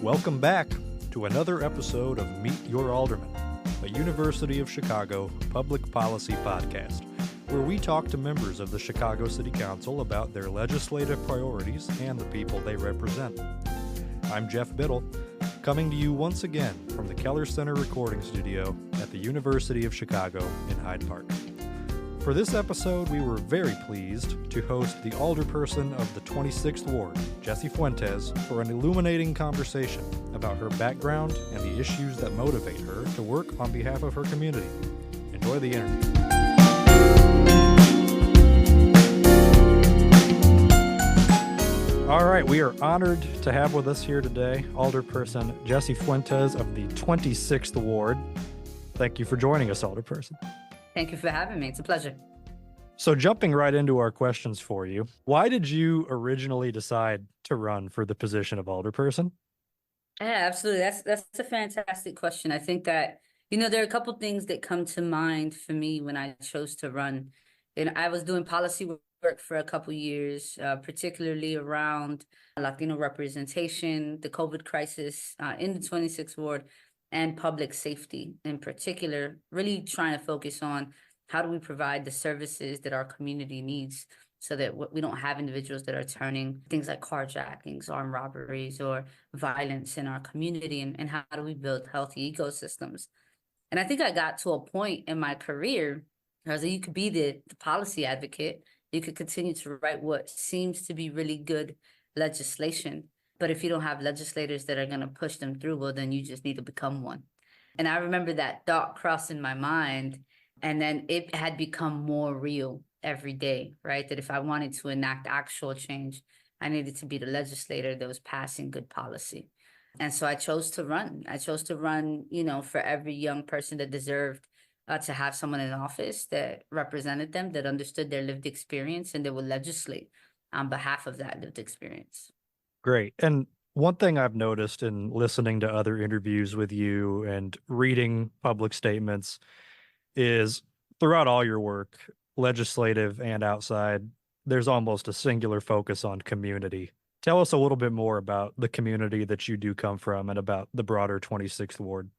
Welcome back to another episode of Meet Your Alderman, a University of Chicago public policy podcast, where we talk to members of the Chicago City Council about their legislative priorities and the people they represent. I'm Jeff Biddle, coming to you once again from the Keller Center recording studio at the University of Chicago in Hyde Park. For this episode, we were very pleased to host the Alderperson of the 26th Ward, Jessie Fuentes, for an illuminating conversation about her background and the issues that motivate her to work on behalf of her community. Enjoy the interview. All right, we are honored to have with us here today Alderperson Jessie Fuentes of the 26th Ward. Thank you for joining us, Alderperson. Thank you for having me. It's a pleasure. So jumping right into our questions for you, why did you originally decide to run for the position of Alderperson? Yeah, absolutely. That's a fantastic question. I think that, there are a couple things that come to mind for me when I chose to run. And I was doing policy work for a couple years, particularly around Latino representation, the COVID crisis in the 26th Ward, and public safety in particular, really trying to focus on how do we provide the services that our community needs so that we don't have individuals that are turning things like carjackings, armed robberies, or violence in our community, and how do we build healthy ecosystems. And I think I got to a point in my career where you could be the policy advocate, you could continue to write what seems to be really good legislation, but if you don't have legislators that are going to push them through, well, then you just need to become one. And I remember that thought crossing my mind, and then it had become more real every day, right? That if I wanted to enact actual change, I needed to be the legislator that was passing good policy. And so I chose to run. I chose to run, for every young person that deserved to have someone in office that represented them, that understood their lived experience, and that would legislate on behalf of that lived experience. Great. And one thing I've noticed in listening to other interviews with you and reading public statements is throughout all your work, legislative and outside, there's almost a singular focus on community. Tell us a little bit more about the community that you do come from and about the broader 26th Ward.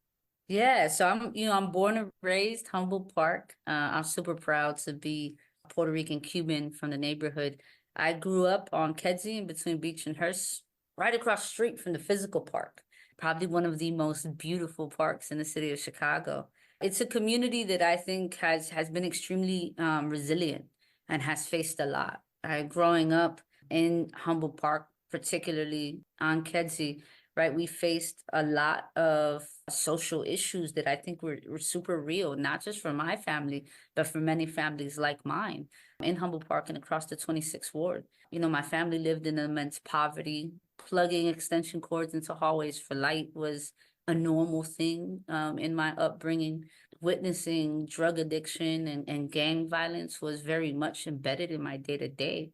Yeah, so I'm born and raised Humboldt Park. I'm super proud to be a Puerto Rican Cuban from the neighborhood. I grew up on Kedzie in between Beach and Hearst, right across the street from the physical park, probably one of the most beautiful parks in the city of Chicago. It's a community that I think has been extremely resilient and has faced a lot. Growing up in Humboldt Park, particularly on Kedzie, right, we faced a lot of social issues that I think were super real, not just for my family, but for many families like mine in Humboldt Park and across the 26th Ward. My family lived in immense poverty. Plugging extension cords into hallways for light was a normal thing in my upbringing. Witnessing drug addiction and gang violence was very much embedded in my day-to-day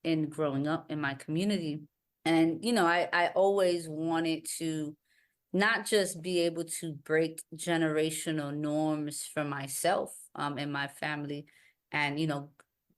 in growing up in my community. And, I always wanted to not just be able to break generational norms for myself and my family and,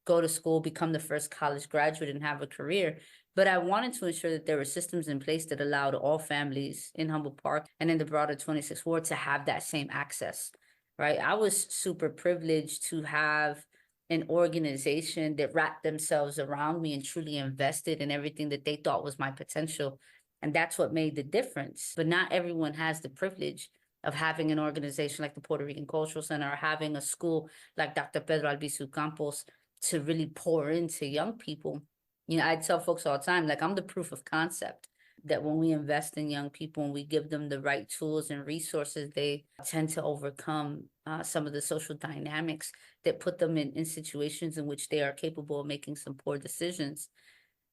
go to school, become the first college graduate and have a career, but I wanted to ensure that there were systems in place that allowed all families in Humboldt Park and in the broader 26th Ward to have that same access, right? I was super privileged to have an organization that wrapped themselves around me and truly invested in everything that they thought was my potential. And that's what made the difference. But not everyone has the privilege of having an organization like the Puerto Rican Cultural Center or having a school like Dr. Pedro Albizu Campos to really pour into young people. I tell folks all the time, like, I'm the proof of concept that when we invest in young people and we give them the right tools and resources, they tend to overcome some of the social dynamics that put them in situations in which they are capable of making some poor decisions.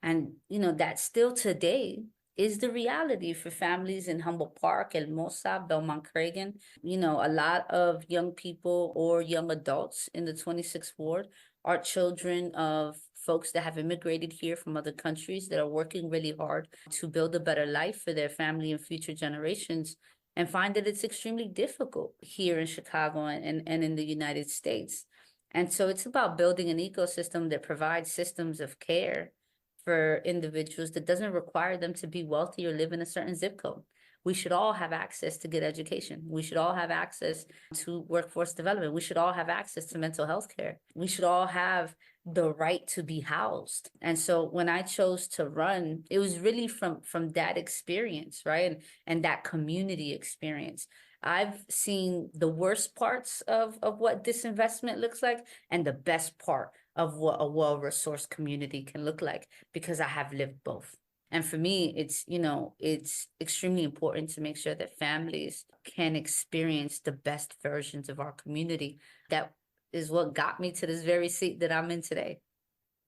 And, that still today is the reality for families in Humboldt Park, El Mosa, Belmont Cragen. A lot of young people or young adults in the 26th Ward are children of folks that have immigrated here from other countries that are working really hard to build a better life for their family and future generations, and find that it's extremely difficult here in Chicago and in the United States. And so it's about building an ecosystem that provides systems of care for individuals that doesn't require them to be wealthy or live in a certain zip code. we should all have access to good education. We should all have access to workforce development. We should all have access to mental health care. We should all have the right to be housed. And so when I chose to run, it was really from that experience, right? And that community experience. I've seen the worst parts of what disinvestment looks like and the best part of what a well-resourced community can look like, because I have lived both. And for me, it's extremely important to make sure that families can experience the best versions of our community. That is what got me to this very seat that I'm in today.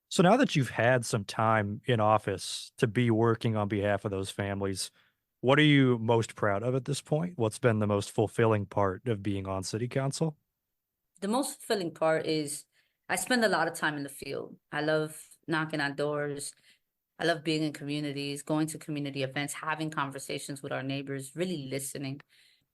So now that you've had some time in office to be working on behalf of those families, what are you most proud of at this point? What's been the most fulfilling part of being on city council? The most fulfilling part is I spend a lot of time in the field. I love knocking on doors. I love being in communities, going to community events, having conversations with our neighbors, really listening.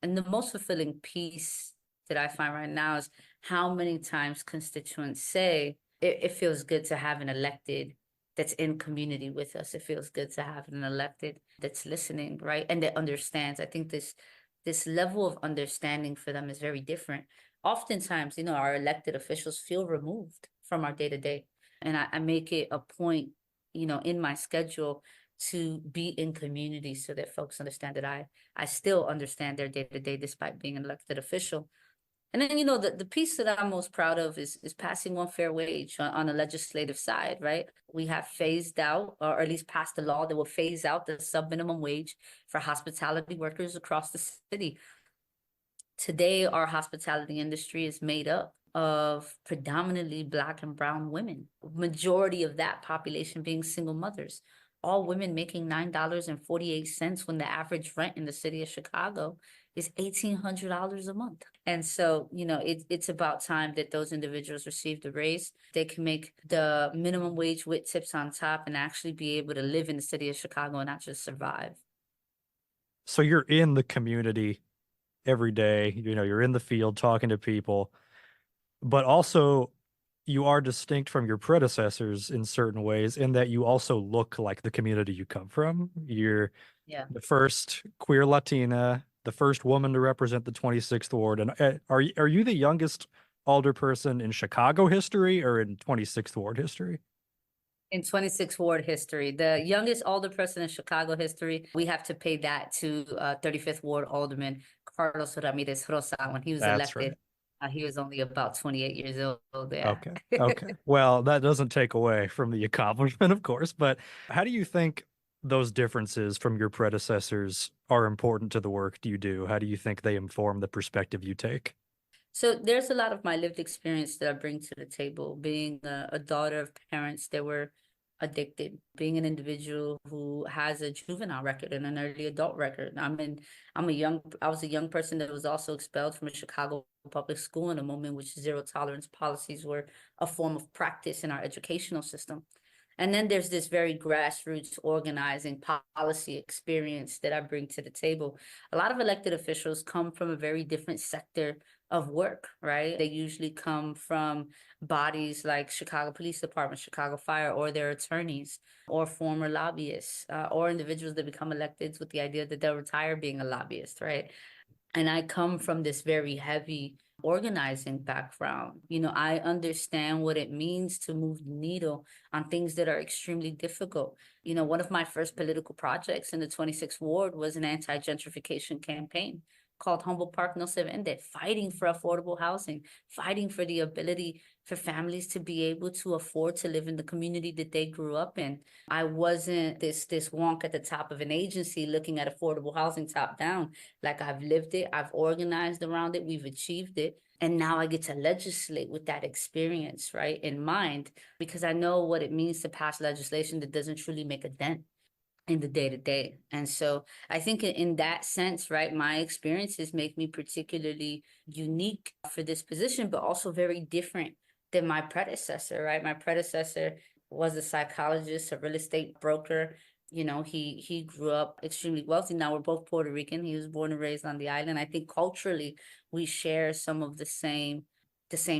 And the most fulfilling piece that I find right now is how many times constituents say it feels good to have an elected that's in community with us. It feels good to have an elected that's listening, right? And that understands. I think this level of understanding for them is very different. Oftentimes, our elected officials feel removed from our day to day. And I make it a point, in my schedule to be in community so that folks understand that I still understand their day to day despite being an elected official. And then, the piece that I'm most proud of is passing on fair wage on the legislative side, right? We have phased out, or at least passed a law that will phase out the sub-minimum wage for hospitality workers across the city. Today, our hospitality industry is made up of predominantly Black and brown women, majority of that population being single mothers, all women making $9.48 when the average rent in the city of Chicago is $1,800 a month. And so, it's about time that those individuals receive the raise. They can make the minimum wage with tips on top and actually be able to live in the city of Chicago and not just survive. So you're in the community every day, you're in the field talking to people, but also you are distinct from your predecessors in certain ways in that you also look like the community you come from. You're Yeah. the first queer Latina, the first woman to represent the 26th ward. And are you the youngest alderperson in Chicago history or in 26th ward history? In 26 ward history, the youngest alderperson in Chicago history, we have to pay that to 35th ward alderman Carlos Ramirez Rosa when he was That's elected. right. He was only about 28 years old. Yeah. Okay. Okay. Well, that doesn't take away from the accomplishment, of course, but how do you think those differences from your predecessors are important to the work you do? How do you think they inform the perspective you take? So there's a lot of my lived experience that I bring to the table, being a daughter of parents that were addicted, being an individual who has a juvenile record and an early adult record. I was a young person that was also expelled from a Chicago public school in a moment in which zero tolerance policies were a form of practice in our educational system. And then there's this very grassroots organizing policy experience that I bring to the table. A lot of elected officials come from a very different sector of work, right? They usually come from bodies like Chicago Police Department, Chicago Fire, or their attorneys, or former lobbyists, or individuals that become elected with the idea that they'll retire being a lobbyist, right? And I come from this very heavy organizing background. I understand what it means to move the needle on things that are extremely difficult. One of my first political projects in the 26th ward was an anti-gentrification campaign called Humboldt Park No Se Vende, fighting for affordable housing, fighting for the ability for families to be able to afford to live in the community that they grew up in. I wasn't this wonk at the top of an agency looking at affordable housing top down. Like, I've lived it, I've organized around it, we've achieved it. And now I get to legislate with that experience, right, in mind, because I know what it means to pass legislation that doesn't truly make a dent in the day to day. And so I think in that sense, right, my experiences make me particularly unique for this position, but also very different than my predecessor, right? My predecessor was a psychologist, a real estate broker. He grew up extremely wealthy. Now we're both Puerto Rican. He was born and raised on the island. I think culturally we share some of the same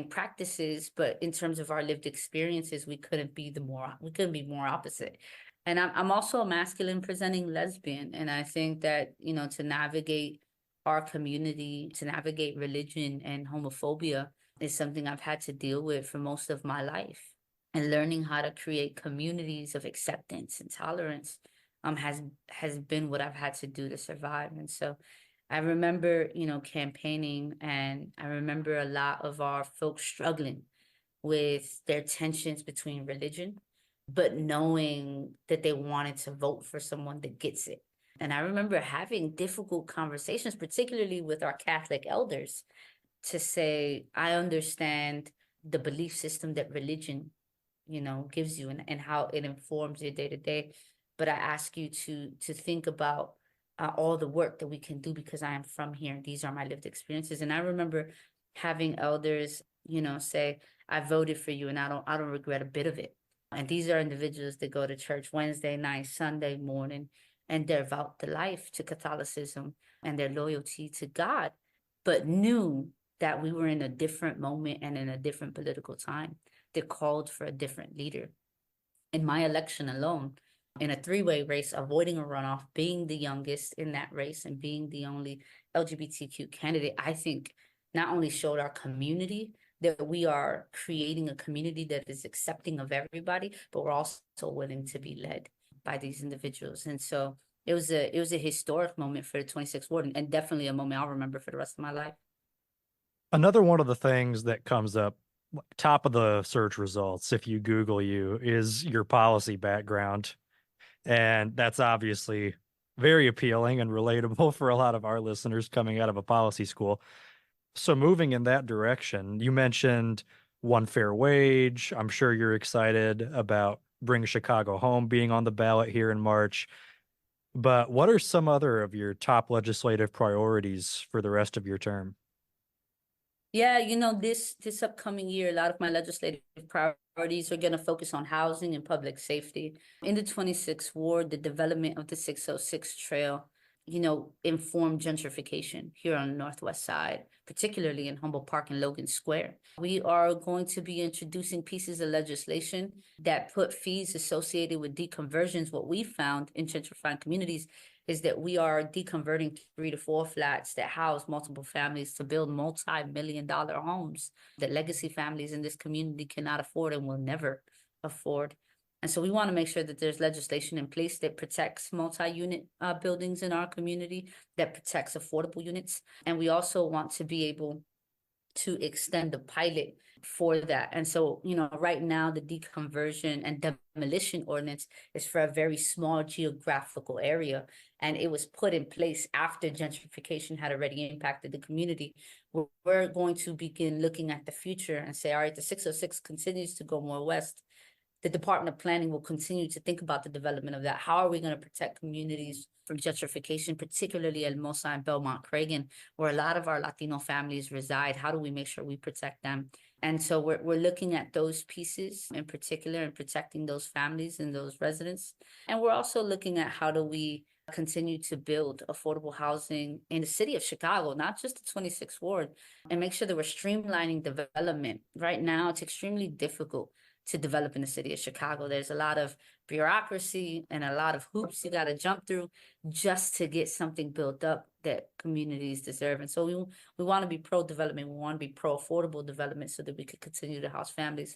practices, but in terms of our lived experiences, we couldn't be more opposite. And I'm also a masculine presenting lesbian. And I think that, to navigate our community, to navigate religion and homophobia is something I've had to deal with for most of my life. And learning how to create communities of acceptance and tolerance has been what I've had to do to survive. And so I remember, campaigning, and I remember a lot of our folks struggling with their tensions between religion, but knowing that they wanted to vote for someone that gets it. And I remember having difficult conversations, particularly with our Catholic elders, to say, I understand the belief system that religion, gives you, and how it informs your day to day. But I ask you to think about all the work that we can do, because I am from here. These are my lived experiences. And I remember having elders, say, I voted for you and I don't regret a bit of it. And these are individuals that go to church Wednesday night, Sunday morning, and they're vowed to life, to Catholicism, and their loyalty to God, but knew that we were in a different moment and in a different political time that called for a different leader. In my election alone, in a three-way race, avoiding a runoff, being the youngest in that race and being the only LGBTQ candidate, I think not only showed our community that we are creating a community that is accepting of everybody, but we're also willing to be led by these individuals. And so it was a historic moment for the 26th ward, and definitely a moment I'll remember for the rest of my life. Another one of the things that comes up top of the search results if you Google you is your policy background. And that's obviously very appealing and relatable for a lot of our listeners coming out of a policy school. So moving in that direction, you mentioned one fair wage. I'm sure you're excited about Bring Chicago Home being on the ballot here in March. But what are some other of your top legislative priorities for the rest of your term? Yeah, this upcoming year, a lot of my legislative priorities are going to focus on housing and public safety. In the 26th ward, the development of the 606 trail, informed gentrification here on the Northwest Side, particularly in Humboldt Park and Logan Square. We are going to be introducing pieces of legislation that put fees associated with deconversions. What we found in gentrifying communities is that we are deconverting 3 to 4 flats that house multiple families to build multi-million-dollar homes that legacy families in this community cannot afford and will never afford. And so we want to make sure that there's legislation in place that protects multi-unit buildings in our community, that protects affordable units. And we also want to be able to extend the pilot for that. And so, right now the deconversion and demolition ordinance is for a very small geographical area. And it was put in place after gentrification had already impacted the community. We're going to begin looking at the future and say, all right, the 606 continues to go more west. The Department of Planning will continue to think about the development of that. How are we going to protect communities from gentrification, particularly at Mosa and Belmont Cragen, where a lot of our Latino families reside? How do we make sure we protect them? And so we're looking at those pieces in particular and protecting those families and those residents. And we're also looking at how do we continue to build affordable housing in the city of Chicago, not just the 26th ward, and make sure that we're streamlining development. Right now, it's extremely difficult to develop in the city of Chicago. There's a lot of bureaucracy and a lot of hoops you got to jump through just to get something built up that communities deserve. And so we want to be pro-development. We want to be pro-affordable development so that we could continue to house families.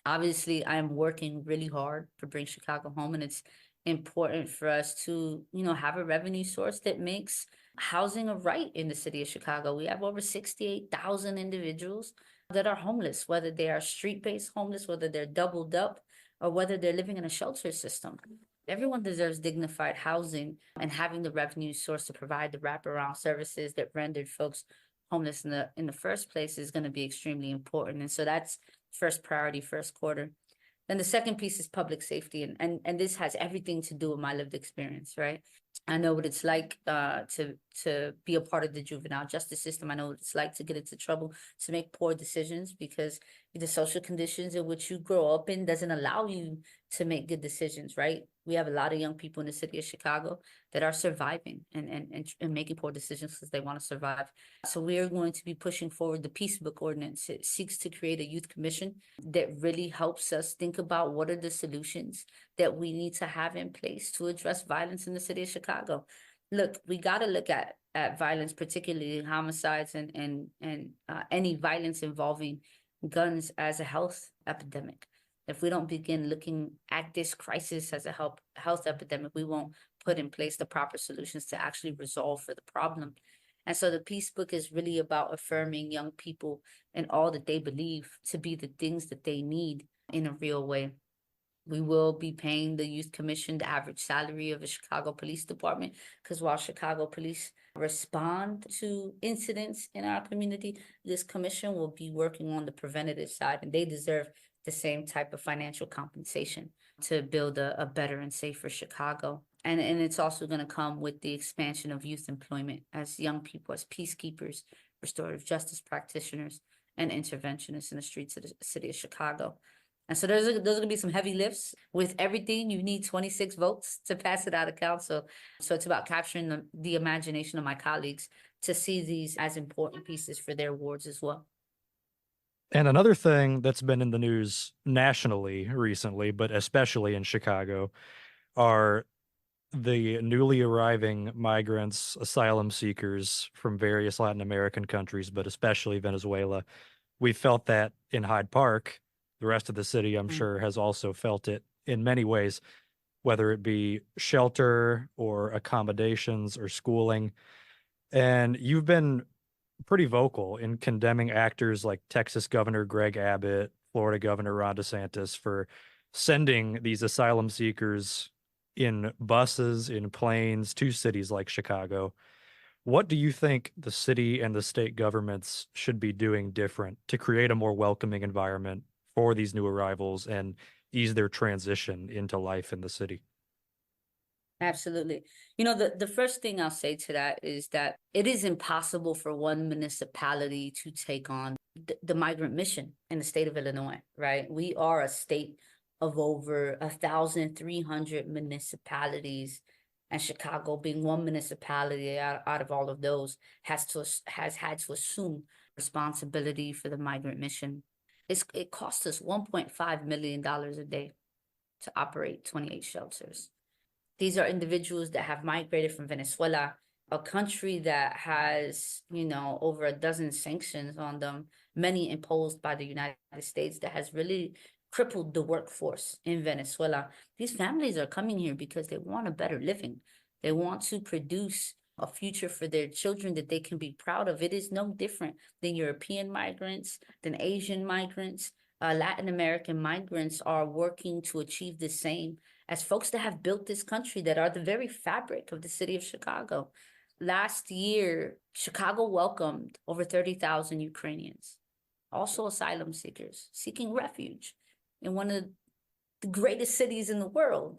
Obviously, I am working really hard to Bring Chicago Home, and it's important for us to, have a revenue source that makes housing a right in the city of Chicago. We have over 68,000 individuals that are homeless, whether they are street-based homeless, whether they're doubled up, or whether they're living in a shelter system. Everyone deserves dignified housing, and having the revenue source to provide the wraparound services that rendered folks homeless in the first place is going to be extremely important. And so that's first priority, first quarter. Then the second piece is public safety, and this has everything to do with my lived experience, right? I know what it's like to be a part of the juvenile justice system. I know what it's like to get into trouble, to make poor decisions, because the social conditions in which you grow up in doesn't allow you to make good decisions, right? We have a lot of young people in the city of Chicago that are surviving and making poor decisions because they want to survive. So we are going to be pushing forward the Peace Book Ordinance. It seeks to create a youth commission that really helps us think about what are the solutions that we need to have in place to address violence in the city of Chicago. Look, we got to look at violence, particularly homicides and any violence involving guns, as a health epidemic. If we don't begin looking at this crisis as a health epidemic, we won't put in place the proper solutions to actually resolve for the problem. And so the Peace Book is really about affirming young people and all that they believe to be the things that they need in a real way. We will be paying the Youth Commission the average salary of a Chicago Police Department, because while Chicago police respond to incidents in our community, this commission will be working on the preventative side, and they deserve the same type of financial compensation to build a better and safer Chicago. And it's also going to come with the expansion of youth employment as young people, as peacekeepers, restorative justice practitioners, and interventionists in the streets of the city of Chicago. And so those are going to be some heavy lifts. With everything, you need 26 votes to pass it out of council. So it's about capturing the imagination of my colleagues to see these as important pieces for their wards as well. And another thing that's been in the news nationally recently, but especially in Chicago, are the newly arriving migrants, asylum seekers from various Latin American countries, but especially Venezuela. We felt that in Hyde Park. The rest of the city, I'm sure, has also felt it in many ways, whether it be shelter or accommodations or schooling. And you've been pretty vocal in condemning actors like Texas Governor Greg Abbott, Florida Governor Ron DeSantis for sending these asylum seekers in buses, in planes to cities like Chicago. What do you think the city and the state governments should be doing different to create a more welcoming environment for these new arrivals and ease their transition into life in the city? Absolutely. You know, the first thing I'll say to that is that it is impossible for one municipality to take on the migrant mission in the state of Illinois, right? We are a state of over 1,300 municipalities, and Chicago, being one municipality out of all of those, has had to assume responsibility for the migrant mission. It costs us $1.5 million a day to operate 28 shelters. These are individuals that have migrated from Venezuela, a country that has, over a dozen sanctions on them, many imposed by the United States, that has really crippled the workforce in Venezuela. These families are coming here because they want a better living. They want to produce a future for their children that they can be proud of. It is no different than European migrants, than Asian migrants. Latin American migrants are working to achieve the same as folks that have built this country, that are the very fabric of the city of Chicago. Last year, Chicago welcomed over 30,000 Ukrainians, also asylum seekers, seeking refuge in one of the greatest cities in the world.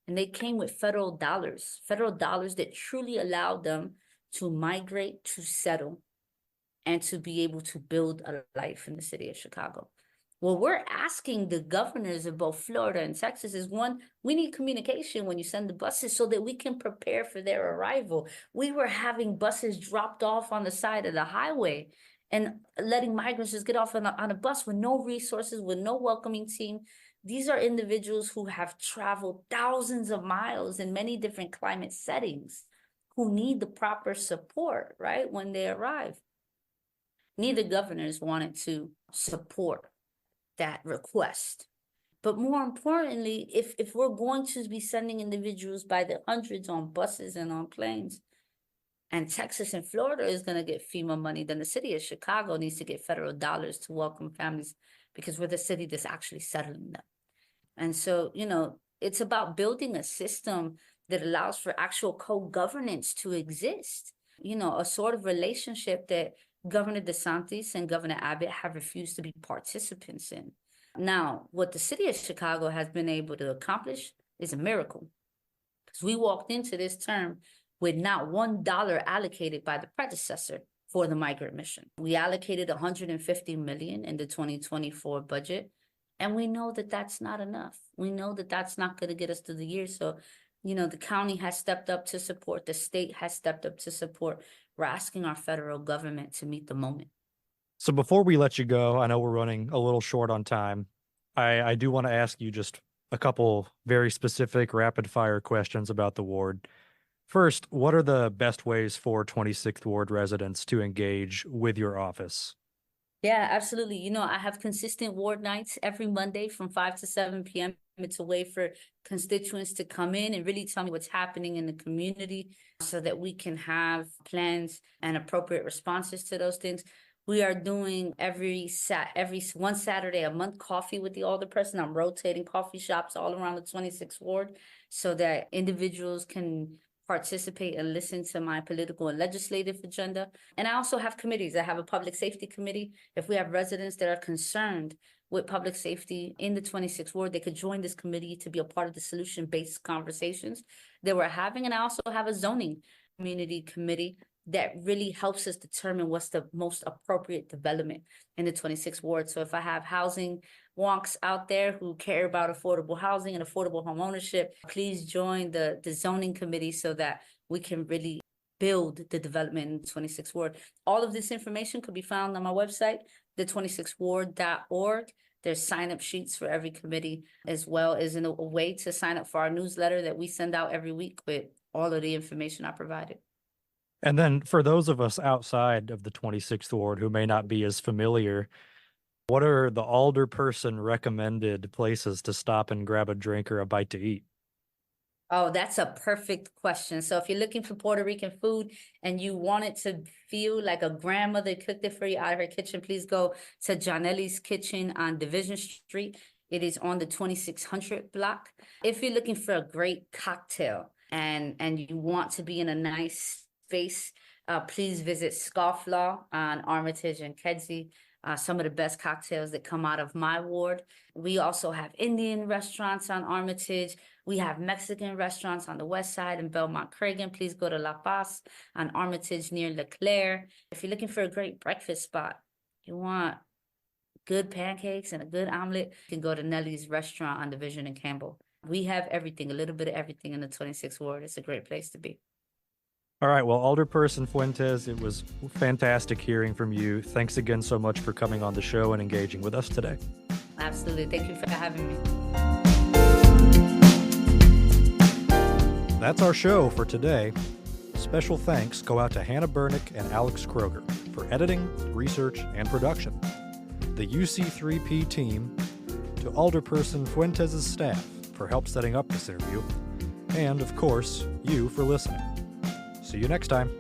And they came with federal dollars that truly allowed them to migrate, to settle, and to be able to build a life in the city of Chicago. What we're asking the governors of both Florida and Texas is, one, we need communication when you send the buses so that we can prepare for their arrival. We were having buses dropped off on the side of the highway and letting migrants just get off on a bus with no resources, with no welcoming team. These are individuals who have traveled thousands of miles in many different climate settings, who need the proper support, right, when they arrive. Neither governors wanted to support that request. But more importantly, if we're going to be sending individuals by the hundreds on buses and on planes, and Texas and Florida is going to get FEMA money, then the city of Chicago needs to get federal dollars to welcome families, because we're the city that's actually settling them. And so, it's about building a system that allows for actual co-governance to exist, a sort of relationship that Governor DeSantis and Governor Abbott have refused to be participants in. Now, what the city of Chicago has been able to accomplish is a miracle, because we walked into this term with not $1 allocated by the predecessor for the migrant mission. We allocated $150 million in the 2024 budget, and we know that that's not enough. We know that that's not going to get us through the year. So, the county has stepped up to support, the state has stepped up to support. We're asking our federal government to meet the moment. So before we let you go, I know we're running a little short on time. I do want to ask you just a couple very specific rapid fire questions about the ward. First, what are the best ways for 26th Ward residents to engage with your office? Yeah, absolutely. I have consistent ward nights every Monday from 5 to 7 p.m. It's a way for constituents to come in and really tell me what's happening in the community so that we can have plans and appropriate responses to those things. We are doing every one Saturday a month coffee with the alderperson. I'm rotating coffee shops all around the 26th ward so that individuals can participate and listen to my political and legislative agenda. And I also have committees. I have a public safety committee. If we have residents that are concerned with public safety in the 26th ward, they could join this committee to be a part of the solution-based conversations that we're having. And I also have a zoning community committee that really helps us determine what's the most appropriate development in the 26th ward. So if I have housing wonks out there who care about affordable housing and affordable home ownership, please join the zoning committee so that we can really build the development in the 26th ward. All of this information could be found on my website, the26ward.org. There's sign-up sheets for every committee, as well as a way to sign up for our newsletter that we send out every week with all of the information I provided. And then for those of us outside of the 26th Ward who may not be as familiar, what are the alderperson recommended places to stop and grab a drink or a bite to eat? Oh, that's a perfect question. So if you're looking for Puerto Rican food and you want it to feel like a grandmother cooked it for you out of her kitchen, please go to Janelli's Kitchen on Division Street. It is on the 2600 block. If you're looking for a great cocktail and you want to be in a nice space, please visit Scofflaw on Armitage and Kedzie. Some of the best cocktails that come out of my ward. We also have Indian restaurants on Armitage. We have Mexican restaurants on the west side in Belmont Cragen. Please go to La Paz on Armitage near Leclerc. If you're looking for a great breakfast spot, you want good pancakes and a good omelet, you can go to Nellie's restaurant on Division and Campbell. We have everything, a little bit of everything in the 26th ward. It's a great place to be. All right, well, Alderperson Fuentes, it was fantastic hearing from you. Thanks again so much for coming on the show and engaging with us today. Absolutely. Thank you for having me. That's our show for today. Special thanks go out to Hannah Bernick and Alex Kroger for editing, research, and production. The UC3P team, to Alderperson Fuentes' staff for help setting up this interview, and, of course, you for listening. See you next time.